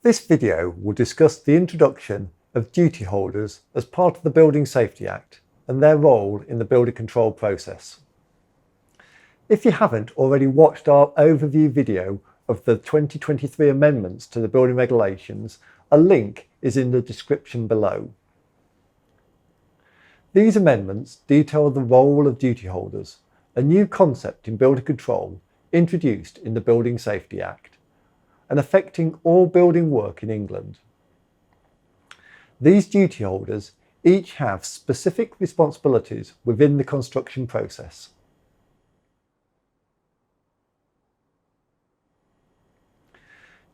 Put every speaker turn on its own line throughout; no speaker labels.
This video will discuss the introduction of duty holders as part of the Building Safety Act and their role in the building control process. If you haven't already watched our overview video of the 2023 amendments to the building regulations, a link is in the description below. These amendments detail the role of duty holders, a new concept in building control introduced in the Building Safety Act and affecting all building work in England. These duty holders each have specific responsibilities within the construction process.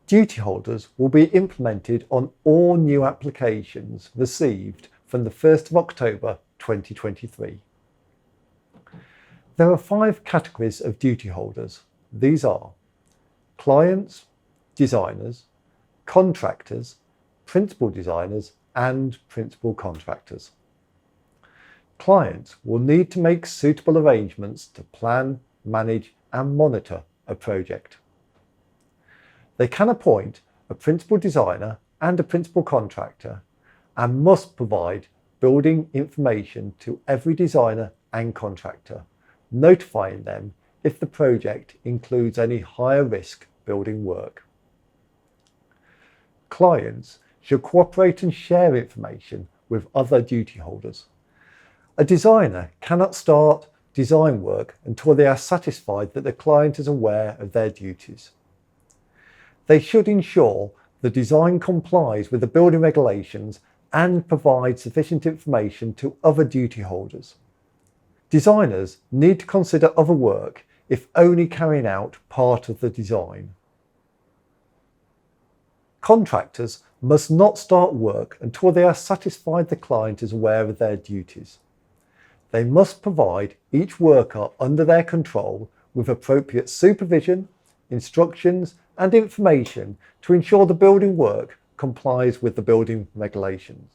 Duty holders will be implemented on all new applications received from the 1st of October 2023. There are 5 categories of duty holders. These are clients, designers, contractors, principal designers and principal contractors. Clients will need to make suitable arrangements to plan, manage and monitor a project. They can appoint a principal designer and a principal contractor and must provide building information to every designer and contractor, notifying them if the project includes any higher risk building work. Clients should cooperate and share information with other duty holders. A designer cannot start design work until they are satisfied that the client is aware of their duties. They should ensure the design complies with the building regulations and provide sufficient information to other duty holders. Designers need to consider other work if only carrying out part of the design. Contractors must not start work until they are satisfied the client is aware of their duties. They must provide each worker under their control with appropriate supervision, instructions and information to ensure the building work complies with the building regulations.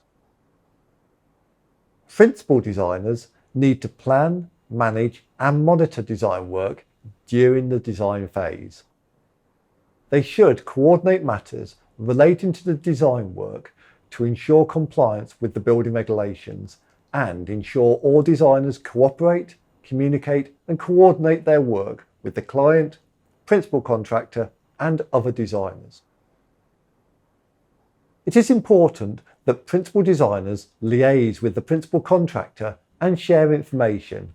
Principal designers need to plan, manage and monitor design work during the design phase. They should coordinate matters relating to the design work to ensure compliance with the building regulations and ensure all designers cooperate, communicate and coordinate their work with the client, principal contractor and other designers. It is important that principal designers liaise with the principal contractor and share information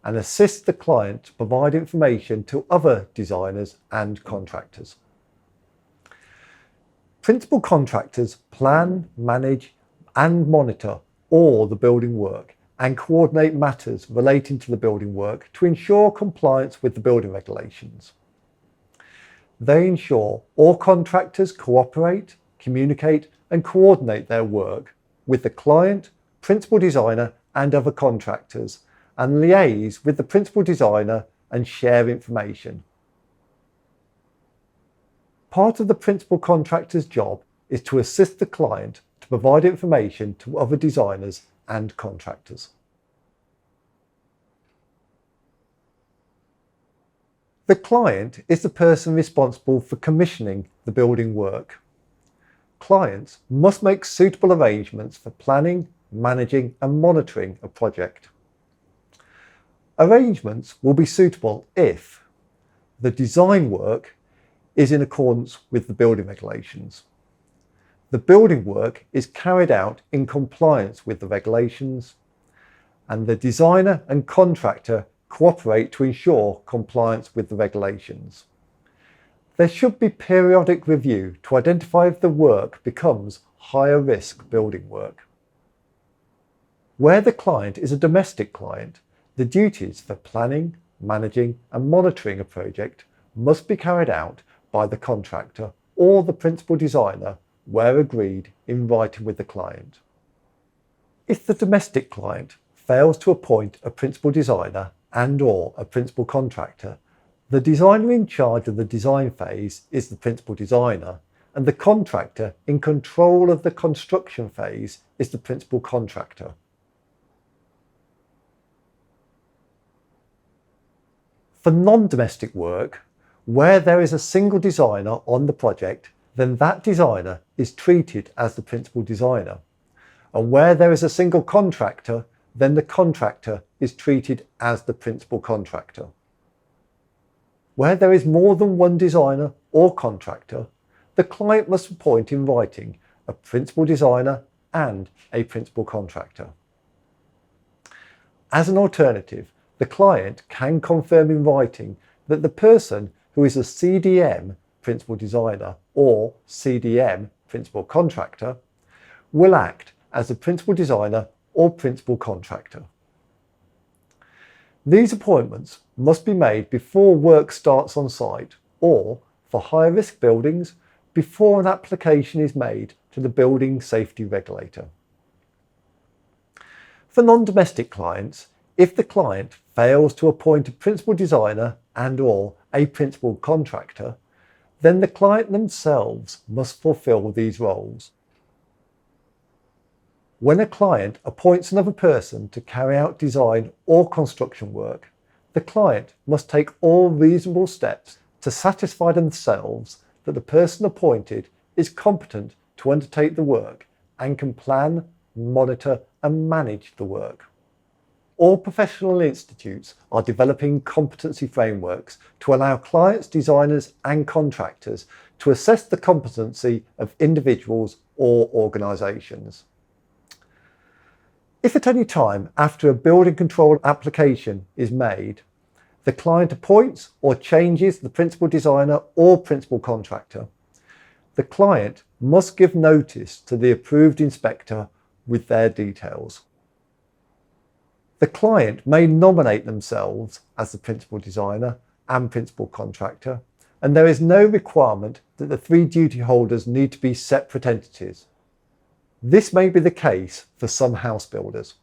and assist the client to provide information to other designers and contractors. Principal contractors plan, manage and monitor all the building work and coordinate matters relating to the building work to ensure compliance with the building regulations. They ensure all contractors cooperate, communicate and coordinate their work with the client, principal designer and other contractors and liaise with the principal designer and share information. Part of the principal contractor's job is to assist the client to provide information to other designers and contractors. The client is the person responsible for commissioning the building work. Clients must make suitable arrangements for planning, managing and monitoring a project. Arrangements will be suitable if the design work is in accordance with the building regulations. The building work is carried out in compliance with the regulations and the designer and contractor cooperate to ensure compliance with the regulations. There should be periodic review to identify if the work becomes higher risk building work. Where the client is a domestic client, the duties for planning, managing and monitoring a project must be carried out by the contractor or the principal designer where agreed in writing with the client. If the domestic client fails to appoint a principal designer and/or a principal contractor, the designer in charge of the design phase is the principal designer and the contractor in control of the construction phase is the principal contractor. For non-domestic work, where there is a single designer on the project, then that designer is treated as the principal designer. And where there is a single contractor, then the contractor is treated as the principal contractor. Where there is more than one designer or contractor, the client must appoint in writing a principal designer and a principal contractor. As an alternative, the client can confirm in writing that the person who is a CDM principal designer or CDM principal contractor will act as the principal designer or principal contractor. These appointments must be made before work starts on site, or for higher risk buildings, before an application is made to the building safety regulator. For non-domestic clients, if the client fails to appoint a principal designer and/or a principal contractor, then the client themselves must fulfill these roles. When a client appoints another person to carry out design or construction work, the client must take all reasonable steps to satisfy themselves that the person appointed is competent to undertake the work and can plan, monitor and manage the work. All professional institutes are developing competency frameworks to allow clients, designers and contractors to assess the competency of individuals or organisations. If at any time after a building control application is made, the client appoints or changes the principal designer or principal contractor, the client must give notice to the approved inspector with their details. The client may nominate themselves as the principal designer and principal contractor, and there is no requirement that the three duty holders need to be separate entities. This may be the case for some house builders.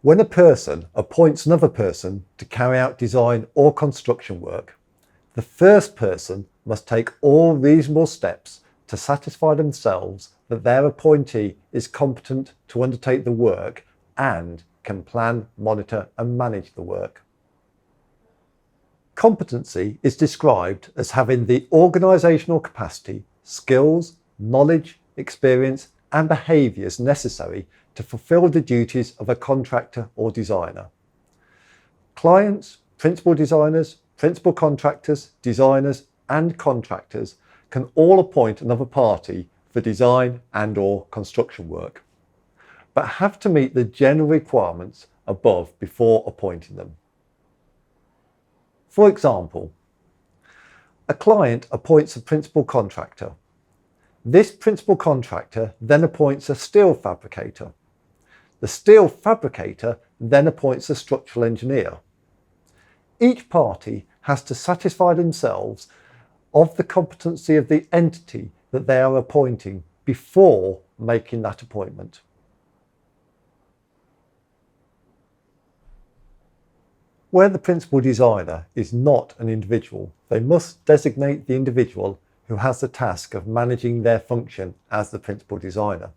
When a person appoints another person to carry out design or construction work, the first person must take all reasonable steps to satisfy themselves that their appointee is competent to undertake the work and can plan, monitor and manage the work. Competency is described as having the organisational capacity, skills, knowledge, experience and behaviours necessary to fulfil the duties of a contractor or designer. Clients, principal designers, principal contractors, designers and contractors can all appoint another party for design and/or construction work, but have to meet the general requirements above before appointing them. For example, a client appoints a principal contractor. This principal contractor then appoints a steel fabricator. The steel fabricator then appoints a structural engineer. Each party has to satisfy themselves of the competency of the entity that they are appointing before making that appointment. Where the principal designer is not an individual, they must designate the individual who has the task of managing their function as the principal designer.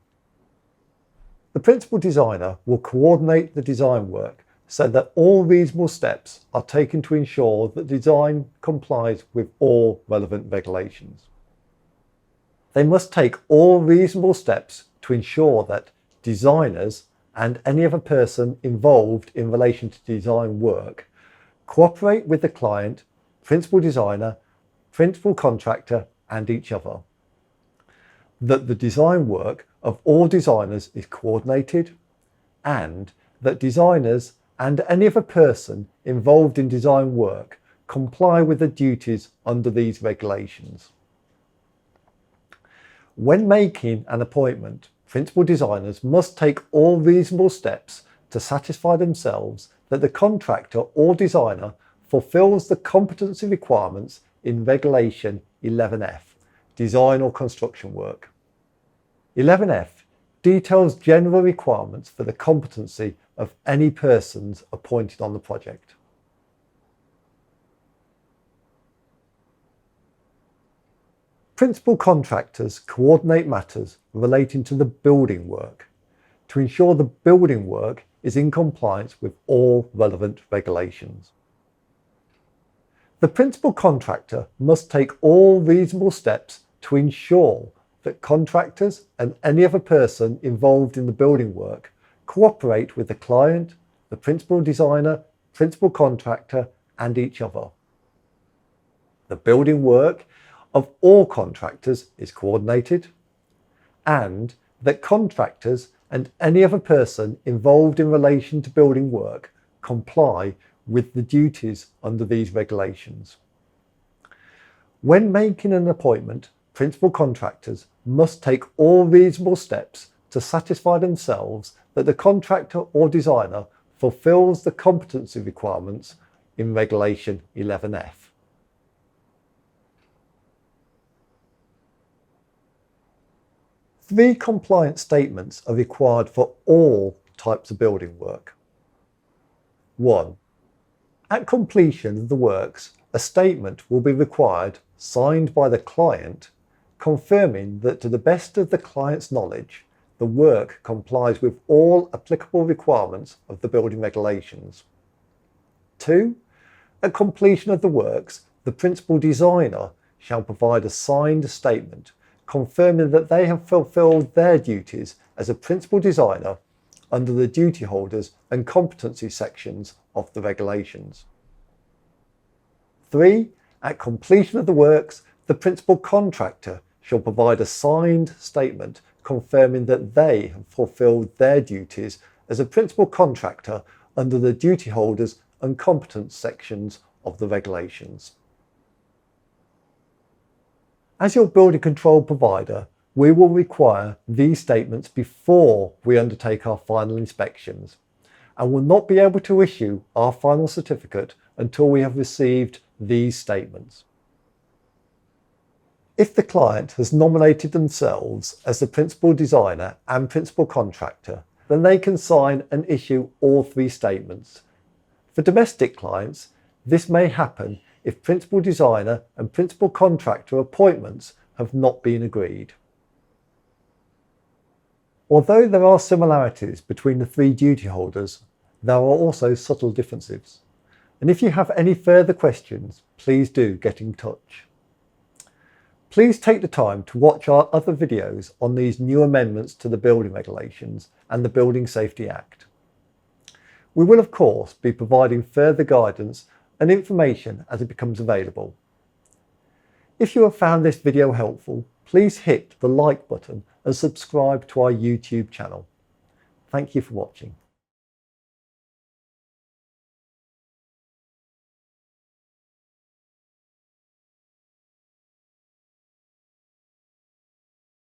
The principal designer will coordinate the design work so that all reasonable steps are taken to ensure that design complies with all relevant regulations. They must take all reasonable steps to ensure that designers and any other person involved in relation to design work cooperate with the client, principal designer, principal contractor and each other. That the design work of all designers is coordinated, and that designers and any other person involved in design work comply with the duties under these regulations. When making an appointment, principal designers must take all reasonable steps to satisfy themselves that the contractor or designer fulfills the competency requirements in Regulation 11F, Design or Construction Work. 11F details general requirements for the competency of any persons appointed on the project. Principal contractors coordinate matters relating to the building work to ensure the building work is in compliance with all relevant regulations. The principal contractor must take all reasonable steps to ensure that contractors and any other person involved in the building work cooperate with the client, the principal designer, principal contractor, and each other. The building work of all contractors is coordinated, and that contractors and any other person involved in relation to building work comply with the duties under these regulations. When making an appointment, principal contractors must take all reasonable steps to satisfy themselves that the contractor or designer fulfills the competency requirements in Regulation 11F. Three compliance statements are required for all types of building work. 1. At completion of the works, a statement will be required signed by the client confirming that to the best of the client's knowledge, the work complies with all applicable requirements of the building regulations. 2. At completion of the works, the principal designer shall provide a signed statement confirming that they have fulfilled their duties as a principal designer under the duty holders and competency sections of the regulations. 3. At completion of the works, the principal contractor shall provide a signed statement confirming that they have fulfilled their duties as a principal contractor under the duty holders and competence sections of the regulations. As your building control provider, we will require these statements before we undertake our final inspections and will not be able to issue our final certificate until we have received these statements. If the client has nominated themselves as the principal designer and principal contractor, then they can sign and issue all three statements. For domestic clients, this may happen if principal designer and principal contractor appointments have not been agreed. Although there are similarities between the three duty holders, there are also subtle differences. And if you have any further questions, please do get in touch. Please take the time to watch our other videos on these new amendments to the building regulations and the Building Safety Act. We will of course be providing further guidance and information as it becomes available. If you have found this video helpful, please hit the like button and subscribe to our YouTube channel. Thank you for watching.